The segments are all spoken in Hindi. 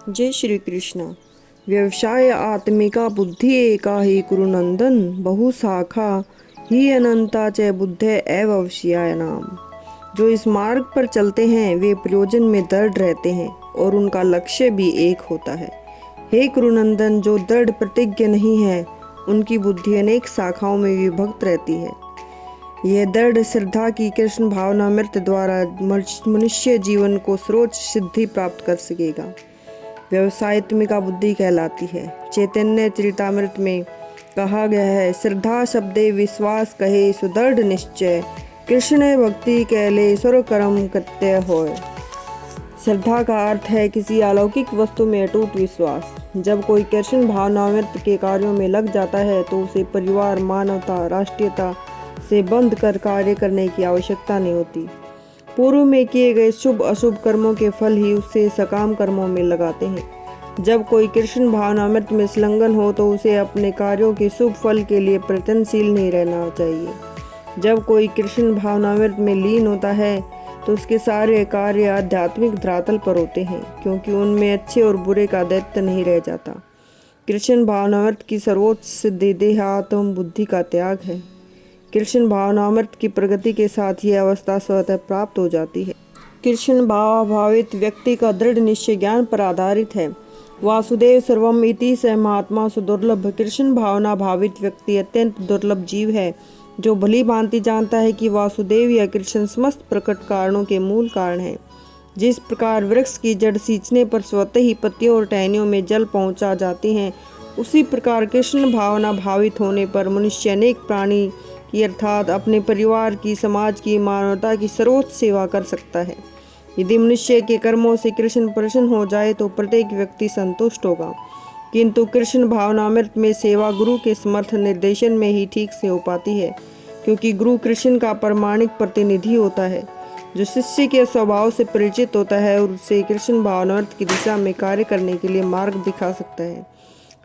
जय श्री कृष्ण। व्यवसाय आत्मिका बुद्धि एका ही कुरुनंदन, बहु शाखा ही अनंता च बुद्धे एव अवश्याय नाम। जो इस मार्ग पर चलते हैं वे प्रयोजन में दृढ़ रहते हैं और उनका लक्ष्य भी एक होता है। हे कुरुनंदन, जो दृढ़ प्रतिज्ञ नहीं है उनकी बुद्धि अनेक शाखाओं में विभक्त रहती है। यह दृढ़ श्रद्धा की कृष्ण भावनामृत द्वारा मनुष्य जीवन को सर्वोच्च सिद्धि प्राप्त कर सकेगा। व्यवसायत्मिका बुद्धि कहलाती है। चैतन्य चरितामृत में कहा गया है, श्रद्धा शब्दे विश्वास कहे सुदृढ़ निश्चय, कृष्ण भक्ति कहले सर्व कर्म कृत्य होय। श्रद्धा का अर्थ है किसी अलौकिक वस्तु में अटूट विश्वास। जब कोई कृष्ण भावनामृत के कार्यों में लग जाता है तो उसे परिवार, मानवता, राष्ट्रीयता से बंध कर कार्य करने की आवश्यकता नहीं होती। पूर्व में किए गए शुभ अशुभ कर्मों के फल ही उससे सकाम कर्मों में लगाते हैं। जब कोई कृष्ण भावनामृत में संलग्न हो तो उसे अपने कार्यों के शुभ फल के लिए प्रयत्नशील नहीं रहना चाहिए। जब कोई कृष्ण भावनामृत में लीन होता है तो उसके सारे कार्य आध्यात्मिक धरातल पर होते हैं, क्योंकि उनमें अच्छे और बुरे का दैत्य नहीं रह जाता। कृष्ण भावनामृत की सर्वोच्च सिद्धि देहात्म बुद्धि का त्याग है। कृष्ण भावनामृत की प्रगति के साथ यह अवस्था स्वतः प्राप्त हो जाती है। कृष्ण भावाभावित व्यक्ति का दृढ़ निश्चय ज्ञान पर आधारित है। वासुदेव सर्वम इति स महात्मा सुदुर्लभ। कृष्ण भावना भावित व्यक्ति अत्यंत दुर्लभ जीव है, जो भली भांति जानता है कि वासुदेव या कृष्ण समस्त प्रकट कारणों के मूल कारण है। जिस प्रकार वृक्ष की जड़ सींचने पर स्वतः ही पत्तियों और टहनियों में जल पहुंचा जाते हैं, उसी प्रकार कृष्ण भावना भावित होने पर मनुष्य अनेक प्राणी की अर्थात अपने परिवार की, समाज की, मानवता की सर्वोच्च सेवा कर सकता है। यदि मनुष्य के कर्मों से कृष्ण प्रसन्न हो जाए तो प्रत्येक व्यक्ति संतुष्ट होगा, किंतु कृष्ण भावनामृत में सेवा गुरु के समर्थ निर्देशन में ही ठीक से हो पाती है, क्योंकि गुरु कृष्ण का प्रमाणिक प्रतिनिधि होता है, जो शिष्य के स्वभाव से परिचित होता है और उसे कृष्ण भावनामृत की दिशा में कार्य करने के लिए मार्ग दिखा सकता है।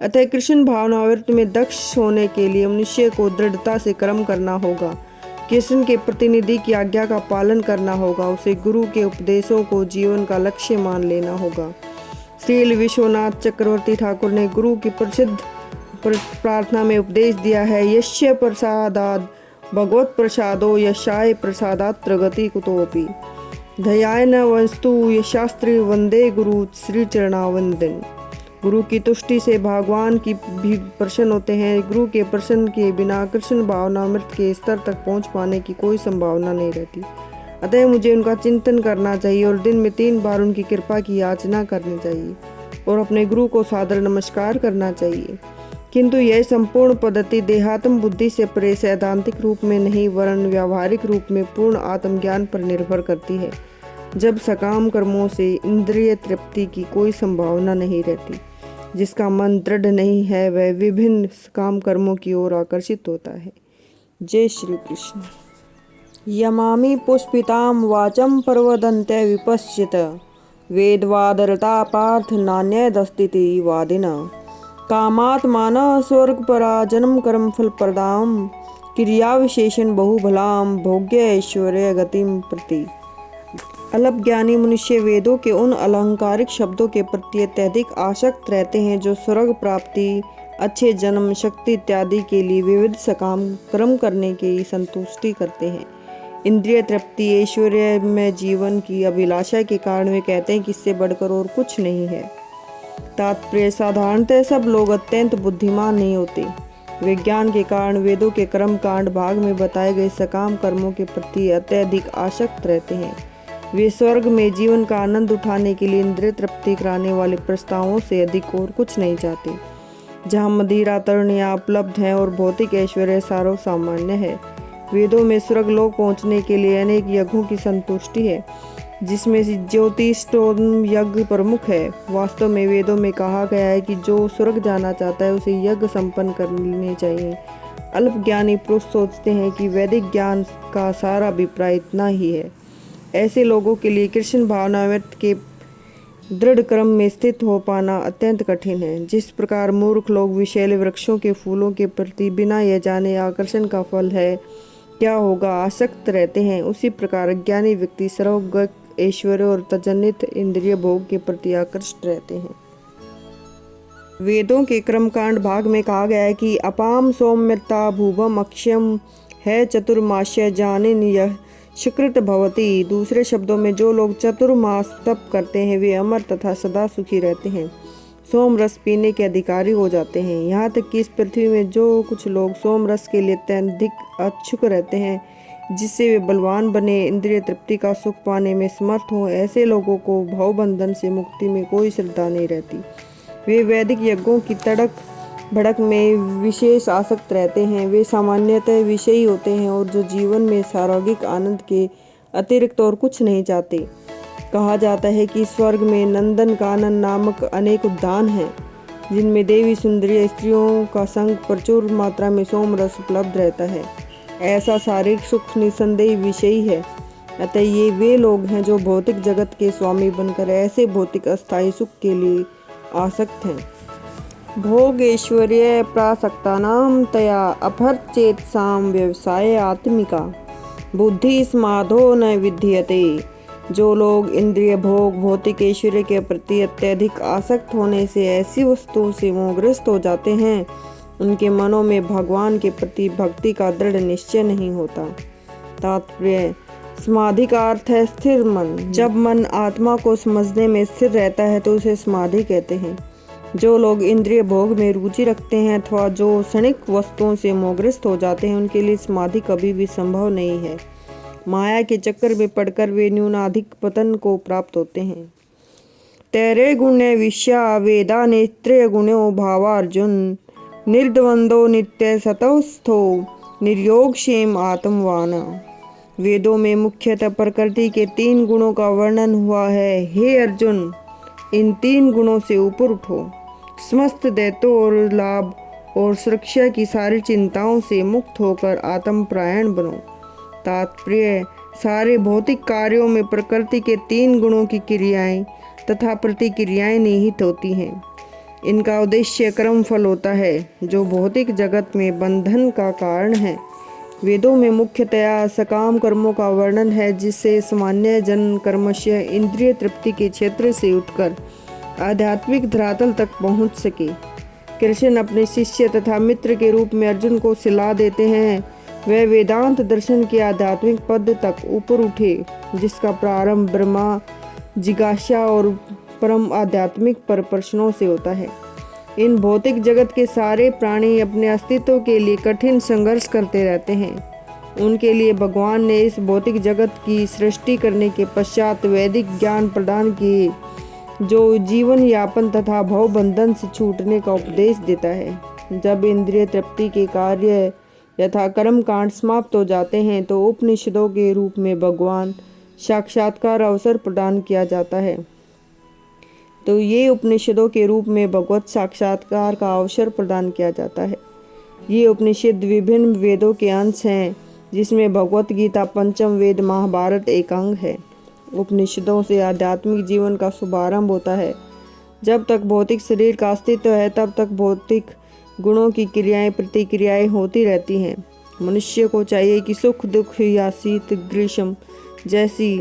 अतः कृष्ण भावनामृत में दक्ष होने के लिए मनुष्य को दृढ़ता से कर्म करना होगा, कृष्ण के प्रतिनिधि की आज्ञा का पालन करना होगा, उसे गुरु के उपदेशों को जीवन का लक्ष्य मान लेना होगा। श्रील विश्वनाथ चक्रवर्ती ठाकुर ने गुरु की प्रसिद्ध प्रार्थना में उपदेश दिया है, यस्य प्रसादाद भगवत प्रसादो यशाय प्रसादात्र गति कुतोपि, धयाय न वस्तु यशास्त्री वंदे गुरु श्री चरणावंदन। गुरु की तुष्टि से भगवान की भी प्रसन्न होते हैं। गुरु के प्रसन्न के बिना कृष्ण भावनामृत के स्तर तक पहुंच पाने की कोई संभावना नहीं रहती। अतः मुझे उनका चिंतन करना चाहिए और दिन में 3 बार उनकी कृपा की याचना करनी चाहिए और अपने गुरु को सादर नमस्कार करना चाहिए। किंतु यह संपूर्ण पद्धति देहात्म बुद्धि से परे सैद्धांतिक रूप में नहीं वरन व्यावहारिक रूप में पूर्ण आत्मज्ञान पर निर्भर करती है। जब सकाम कर्मों से इंद्रिय तृप्ति की कोई संभावना नहीं रहती, जिसका मन दृढ़ नहीं है वह विभिन्न काम कर्मों की ओर आकर्षित होता है। जय श्री कृष्ण। यमामि पुष्पिताम वाचम प्रवदन्ते विपश्चित, वेदवादरता पार्थ नान्यदस्तिति वादिना, कामात्मान स्वर्ग परा जन्म कर्म फल प्रदाम, क्रिया विशेषण बहुभलाम भोग्य ऐश्वर्य गतिम प्रति। अल्प ज्ञानी मनुष्य वेदों के उन अलंकारिक शब्दों के प्रति अत्यधिक आसक्त रहते हैं जो स्वर्ग प्राप्ति, अच्छे जन्म, शक्ति इत्यादि के लिए विविध सकाम कर्म करने की संतुष्टि करते हैं। इंद्रिय तृप्ति, ऐश्वर्य में जीवन की अभिलाषा के कारण वे कहते हैं कि इससे बढ़कर और कुछ नहीं है। तात्पर्य, साधारणतः सब लोग अत्यंत बुद्धिमान नहीं होते। वे ज्ञान के कारण वेदों के कर्म कांड भाग में बताए गए सकाम कर्मों के प्रति अत्यधिक आसक्त रहते हैं। वे स्वर्ग में जीवन का आनंद उठाने के लिए इंद्रिय तृप्ति कराने वाले प्रस्तावों से अधिक और कुछ नहीं चाहते। जहाँ मदिरा तरुणियाँ उपलब्ध हैं और भौतिक ऐश्वर्य सार्व सामान्य है, वेदों में स्वर्ग लोक पहुँचने के लिए अनेक यज्ञों की संतुष्टि है, जिसमें से ज्योतिष्टोम यज्ञ प्रमुख है। वास्तव में वेदों में कहा गया है कि जो स्वर्ग जाना चाहता है उसे यज्ञ संपन्न कर लेने चाहिए। अल्प ज्ञानी पुरुष सोचते हैं कि वैदिक ज्ञान का सारा अभिप्राय इतना ही है। ऐसे लोगों के लिए कृष्ण भावनामृत के दृढ़ क्रम में स्थित हो पाना अत्यंत कठिन है। जिस प्रकार मूर्ख लोग विषैले वृक्षों के फूलों के प्रति बिना यह जाने आकर्षण का फल है क्या होगा आसक्त रहते हैं, उसी प्रकार अज्ञानी व्यक्ति सर्वगत ऐश्वर्य और तजनित इंद्रिय भोग के प्रति आकृष्ट रहते हैं। वेदों के कर्मकांड भाग में कहा गया है कि अपाम सौम्यता भूभम अक्षयम है चतुर्मास्य जानिन यह सुकृत भवती। दूसरे शब्दों में जो लोग चतुर्मास तप करते हैं वे अमर तथा सदा सुखी रहते हैं, सोम रस पीने के अधिकारी हो जाते हैं। यहाँ तक कि इस पृथ्वी में जो कुछ लोग सोम रस के लिए अत्यधिक अक्षुक रहते हैं जिससे वे बलवान बने, इंद्रिय तृप्ति का सुख पाने में समर्थ हों, ऐसे लोगों को भवबंधन से मुक्ति में कोई श्रद्धा नहीं रहती। वे वैदिक यज्ञों की तड़क भड़क में विशेष आसक्त रहते हैं। वे सामान्यतः विषयी होते हैं और जो जीवन में सार्वगिक आनंद के अतिरिक्त और कुछ नहीं चाहते। कहा जाता है कि स्वर्ग में नंदन कानन नामक अनेक उद्यान हैं जिनमें देवी सुंदरी स्त्रियों का संग प्रचुर मात्रा में सोम रस उपलब्ध रहता है। ऐसा शारीरिक सुख निसंदेह विषयी है, अतः ये वे लोग हैं जो भौतिक जगत के स्वामी बनकर ऐसे भौतिक अस्थायी सुख के लिए आसक्त हैं। भोगेश्वर्य प्रासक्तानां तया अपहर्चेत्सां व्यवसाय आत्मिका बुद्धि स्माधो न विद्यते। जो लोग इंद्रिय भोग भौतिक ऐश्वर्य के प्रति अत्यधिक आसक्त होने से ऐसी वस्तुओं से मोहग्रस्त हो जाते हैं, उनके मनों में भगवान के प्रति भक्ति का दृढ़ निश्चय नहीं होता। तात्पर्य: समाधि का अर्थ है स्थिर मन। जब मन आत्मा को समझने में स्थिर रहता है तो उसे समाधि कहते हैं। जो लोग इंद्रिय भोग में रुचि रखते हैं अथवा जो क्षणिक वस्तुओं से मोहग्रस्त हो जाते हैं, उनके लिए समाधि कभी भी संभव नहीं है। माया के चक्कर में पड़कर वे न्यूनाधिक पतन को प्राप्त होते हैं। तेरे गुणे विषया वेदा नेत्रे गुणो भावार्जुन निर्द्वंदो नित्य सतस्थो निर्योग क्षेम आत्मवान। वेदों में मुख्यतः प्रकृति के 3 गुणों का वर्णन हुआ है। हे अर्जुन, इन 3 गुणों से ऊपर उठो, समस्त दैत्यों और लाभ और सुरक्षा की सारी चिंताओं से मुक्त होकर आत्मपरायण बनो। तात्पर्य: सारे भौतिक कार्यों में प्रकृति के 3 गुणों की क्रियाएं तथा प्रतिक्रियाएं निहित होती हैं। इनका उद्देश्य कर्म फल होता है जो भौतिक जगत में बंधन का कारण है। वेदों में मुख्यतया सकाम कर्मों का वर्णन है जिससे सामान्य जन कर्मशय इंद्रिय तृप्ति के क्षेत्र से उठकर आध्यात्मिक धरातल तक पहुंच सके। कृष्ण अपने शिष्य तथा मित्र के रूप में अर्जुन को सलाह देते हैं वह वेदांत दर्शन के आध्यात्मिक पद तक ऊपर उठे जिसका प्रारंभ ब्रह्मा जिज्ञासा और परम आध्यात्मिक पर प्रश्नों से होता है। इन भौतिक जगत के सारे प्राणी अपने अस्तित्व के लिए कठिन संघर्ष करते रहते हैं। उनके लिए भगवान ने इस भौतिक जगत की सृष्टि करने के पश्चात वैदिक ज्ञान प्रदान किए जो जीवन यापन तथा भव बंधन से छूटने का उपदेश देता है। जब इंद्रिय तृप्ति के कार्य यथा कर्म कांड समाप्त हो जाते हैं तो उपनिषदों के रूप में भगवान साक्षात्कार अवसर प्रदान किया जाता है। तो ये उपनिषदों के रूप में भगवत साक्षात्कार का अवसर प्रदान किया जाता है। ये उपनिषद विभिन्न वेदों के अंश हैं जिसमें भगवत गीता पंचम वेद, महाभारत एक अंग है। उपनिषदों से आध्यात्मिक जीवन का शुभारंभ होता है। जब तक भौतिक शरीर का अस्तित्व है तब तक भौतिक गुणों की क्रियाएं प्रतिक्रियाएं होती रहती हैं। मनुष्य को चाहिए कि सुख दुख या शीत ग्रीष्म जैसी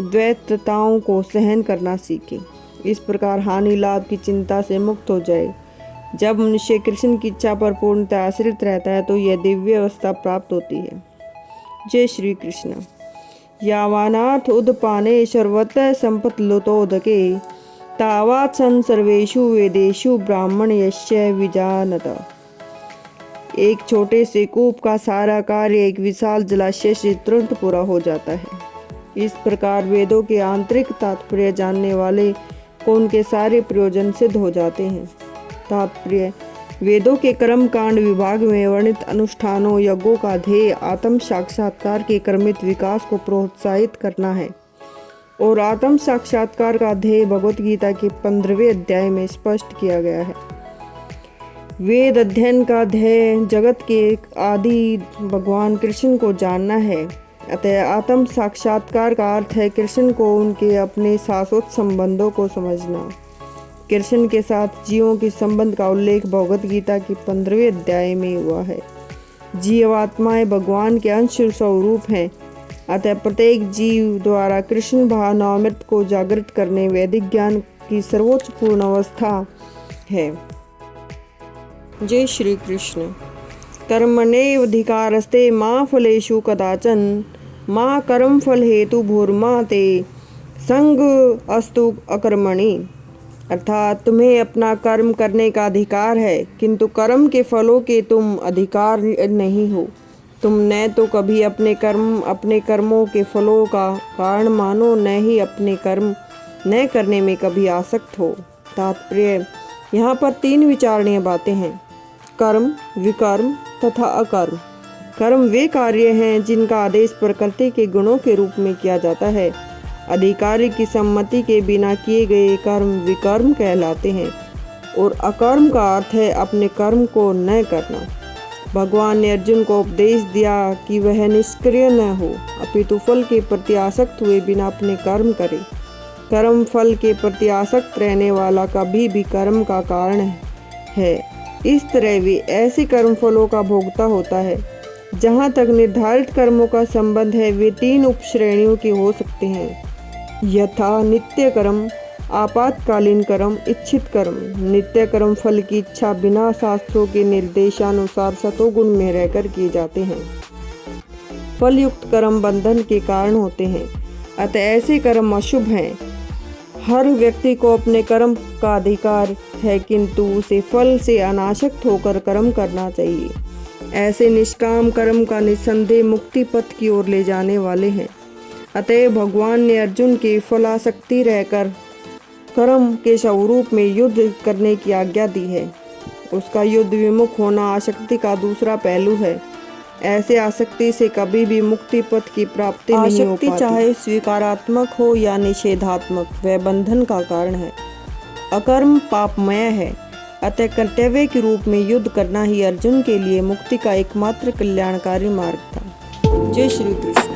द्वैतताओं को सहन करना सीखे। इस प्रकार हानि लाभ की चिंता से मुक्त हो जाए। जब मनुष्य कृष्ण की इच्छा पर पूर्णतः आश्रित रहता है तो यह दिव्य अवस्था प्राप्त होती है। जय श्री कृष्ण। यावानाथ उदपाने सर्वतः संपत्लुतोदके तावात् सन सर्वेषु वेदेषु ब्राह्मण यस्य विजानत। एक छोटे से कूप का सारा कार्य एक विशाल जलाशय से तुरंत पूरा हो जाता है। इस प्रकार वेदों के आंतरिक तात्पर्य जानने वाले को उनके सारे प्रयोजन सिद्ध हो जाते हैं। तात्पर्य: वेदों के कर्म कांड विभाग में वर्णित अनुष्ठानों यज्ञों का ध्येय आत्म साक्षात्कार के क्रमित विकास को प्रोत्साहित करना है और आत्म साक्षात्कार का ध्येय भगवत गीता के 15वें अध्याय में स्पष्ट किया गया है। वेद अध्ययन का ध्येय जगत के आदि भगवान कृष्ण को जानना है। अतः आत्म साक्षात्कार का अर्थ है कृष्ण को उनके अपने शाश्वत संबंधों को समझना। कृष्ण के साथ जीवों के संबंध का उल्लेख भगवत गीता के 15वें अध्याय में हुआ है। जीवात्माएं भगवान के अंश स्वरूप हैं। अतः प्रत्येक जीव द्वारा कृष्ण भावनामृत को जागृत करने वैदिक ज्ञान की सर्वोच्च पूर्ण अवस्था है। जय श्री कृष्ण। कर्मण्येवाधिकारस्ते मा फलेषु कदाचन मा कर्म फल हेतु भूर्मा ते संग अस्तु अकर्मणि। अर्थात तुम्हें अपना कर्म करने का अधिकार है, किंतु कर्म के फलों के तुम अधिकार नहीं हो। तुम न तो कभी अपने कर्मों के फलों का कारण मानो, न ही अपने कर्म न करने में कभी आसक्त हो। तात्पर्य, यहाँ पर 3 विचारणीय बातें हैं: कर्म, विकर्म तथा अकर्म। कर्म वे कार्य हैं जिनका आदेश प्रकृति के गुणों के रूप में किया जाता है। अधिकारी की सम्मति के बिना किए गए कर्म विकर्म कहलाते हैं। और अकर्म का अर्थ है अपने कर्म को न करना। भगवान ने अर्जुन को उपदेश दिया कि वह निष्क्रिय न हो, अपितु फल के प्रति आसक्त हुए बिना अपने कर्म करे। कर्म फल के प्रति आसक्त रहने वाला कभी भी कर्म का कारण है। इस तरह वे ऐसे कर्म फलों का भोगता होता है। जहाँ तक निर्धारित कर्मों का संबंध है, वे 3 उपश्रेणियों के हो सकते हैं, यथा नित्य कर्म, आपातकालीन कर्म, इच्छित कर्म। नित्य कर्म फल की इच्छा बिना शास्त्रों के निर्देशानुसार सतोगुण में रहकर किए जाते हैं। फल युक्त कर्म बंधन के कारण होते हैं, अतः ऐसे कर्म अशुभ हैं। हर व्यक्ति को अपने कर्म का अधिकार है, किंतु उसे फल से अनासक्त होकर कर्म करना चाहिए। ऐसे निष्काम कर्म का निस्संदेह मुक्ति पथ की ओर ले जाने वाले हैं। अतएव भगवान ने अर्जुन के फलासक्ति रहकर कर्म के स्वरूप में युद्ध करने की आज्ञा दी है। उसका युद्ध विमुख होना आसक्ति का दूसरा पहलू है। ऐसे आसक्ति से कभी भी मुक्ति पथ की प्राप्ति नहीं हो पाती। चाहे स्वीकारात्मक हो या निषेधात्मक, वह बंधन का कारण है। अकर्म पापमय है, अतः कर्तव्य के रूप में युद्ध करना ही अर्जुन के लिए मुक्ति का एकमात्र कल्याणकारी मार्ग था। जय श्री कृष्ण।